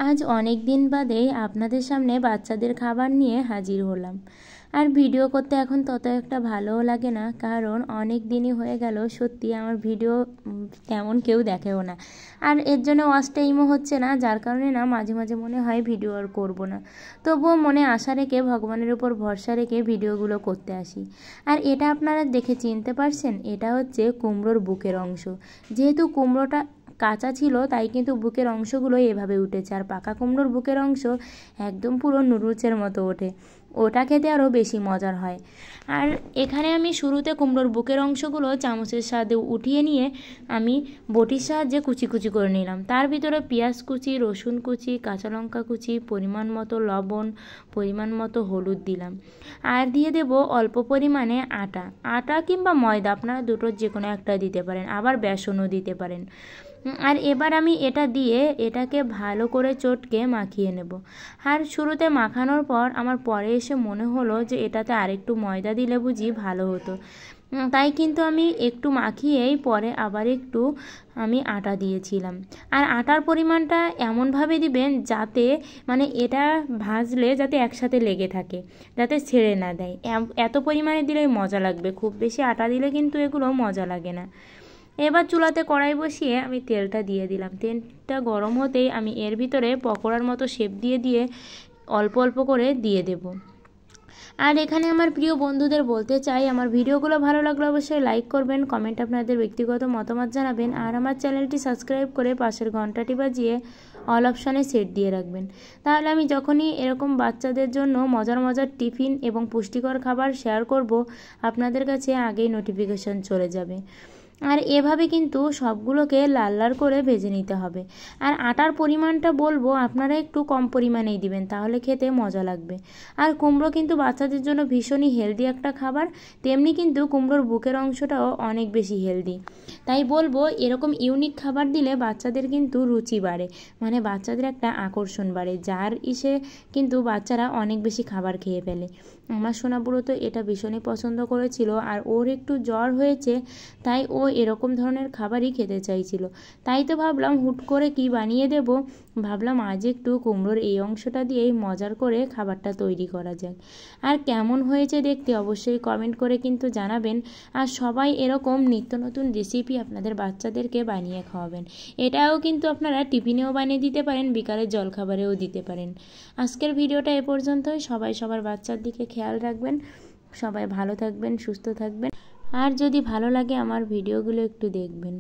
আজ অনেক দিন বাদেই আপনাদের সামনে বাচ্চাদের খাবার নিয়ে হাজির হলাম। আর ভিডিও করতে এখন তত একটা ভালোও লাগে না, কারণ অনেক দিনই হয়ে গেল সত্যি আমার ভিডিও তেমন কেউ দেখেও না। আর এর জন্য ওয়াচ টাইমও হচ্ছে না, যার কারণে না মাঝে মাঝে মনে হয় ভিডিও আর করব না। তবুও মনে আশা রেখে ভগবানের উপর ভরসা রেখে ভিডিওগুলো করতে আসি। আর এটা আপনারা দেখে চিনতে পারছেন, এটা হচ্ছে কুমড়োর বুকের অংশ। যেহেতু কুমড়োটা কাঁচা ছিল তাই কিন্তু বুকের অংশগুলো এভাবে উঠেছে, আর পাকা কুমড়োর বুকের অংশ একদম পুরো নুডলসের মতো ওঠে। ওটা খেতে আরও বেশি মজার হয়। আর এখানে আমি শুরুতে কুমড়োর বুকের অংশগুলো চামচের সাহায্যে উঠিয়ে নিয়ে আমি বটির সাহায্যে কুচি কুচি করে নিলাম। তার ভিতরে পেঁয়াজ কুচি, রসুন কুচি, কাঁচা লঙ্কা কুচি, পরিমাণ মতো লবণ, পরিমাণ মতো হলুদ দিলাম। আর দিয়ে দেব অল্প পরিমাণে আটা কিংবা ময়দা, আপনারা দুটোর যে কোনো একটা দিতে পারেন, আবার বেসনও দিতে পারেন। আর এবার আমি এটা দিয়ে এটাকে ভালো করে চটকে মাখিয়ে নেব। আর শুরুতে মাখানোর পর আমার পরে এসে মনে হলো যে এটাতে আরেকটু ময়দা দিলে বুঝি ভালো হতো, তাই কিন্তু আমি একটু মাখিয়েই পরে আবার একটু আমি আটা দিয়েছিলাম। আর আটার পরিমাণটা এমনভাবে দিবেন যাতে এটা ভাজলে যাতে একসাথে লেগে থাকে, যাতে ছেড়ে না দেয়। এত পরিমাণে দিলেই মজা লাগবে, খুব বেশি আটা দিলে কিন্তু এগুলো মজা লাগে না। এবার চুলাতে কড়াই বসিয়ে আমি তেলটা দিয়ে দিলাম। তেলটা গরম হতেই আমি এর ভিতরে পকোড়ার মতো শেপ দিয়ে অল্প অল্প করে দিয়ে দেব। আর এখানে আমার প্রিয় বন্ধুদের বলতে চাই, আমার ভিডিওগুলো ভালো লাগলে অবশ্যই লাইক করবেন, কমেন্ট আপনাদের ব্যক্তিগত মতামত জানাবেন, আর আমার চ্যানেলটি সাবস্ক্রাইব করে পাশের ঘন্টাটি বাজিয়ে অল অপশানে সেট দিয়ে রাখবেন। তাহলে আমি যখনই এরকম বাচ্চাদের জন্য মজার মজার টিফিন এবং পুষ্টিকর খাবার শেয়ার করব, আপনাদের কাছে আগেই নোটিফিকেশন চলে যাবে। আর এভাবে কিন্তু সবগুলোকে লাল লাল করে ভেজে নিতে হবে। আর আটার পরিমাণটা বলবো আপনারা একটু কম পরিমাণেই দিবেন, তাহলে খেতে মজা লাগবে। আর কুমড়ো কিন্তু বাচ্চাদের জন্য ভীষণই হেলদি একটা খাবার, তেমনি কিন্তু কুমড়োর বুকের অংশটাও অনেক বেশি হেলদি। তাই বলবো এরকম ইউনিক খাবার দিলে বাচ্চাদের কিন্তু রুচি বাড়ে, বাচ্চাদের একটা আকর্ষণ বাড়ে, যার কিন্তু বাচ্চারা অনেক বেশি খাবার খেয়ে ফেলে। আমার সোনাবুড়ো তো এটা ভীষণই পছন্দ করেছিল, আর ওর একটু জ্বর হয়েছে, তাই ও এরকম ধরনের খাবারই খেতে চাইছিল। তাই তো ভাবলাম হুট করে কি বানিয়ে দেব, ভাবলাম আজ একটু কুমড়োর এই অংশটা দিয়েই মজার করে খাবারটা তৈরি করা যাক। আর কেমন হয়েছে দেখতে অবশ্যই কমেন্ট করে কিন্তু জানাবেন। আর সবাই এরকম নিত্য নতুন রেসিপি আপনাদের বাচ্চাদেরকে বানিয়ে খাওয়াবেন। এটাও কিন্তু আপনারা টিফিনেও বানিয়ে দিতে পারেন, বিকালের জলখাবারেও দিতে পারেন। আজকের ভিডিওটা এ পর্যন্তই। সবাই সবার বাচ্চার দিকে খেয়াল রাখবেন, সবাই ভালো থাকবেন, সুস্থ থাকবেন। আর যদি ভালো লাগে আমার ভিডিওগুলো একটু দেখবেন।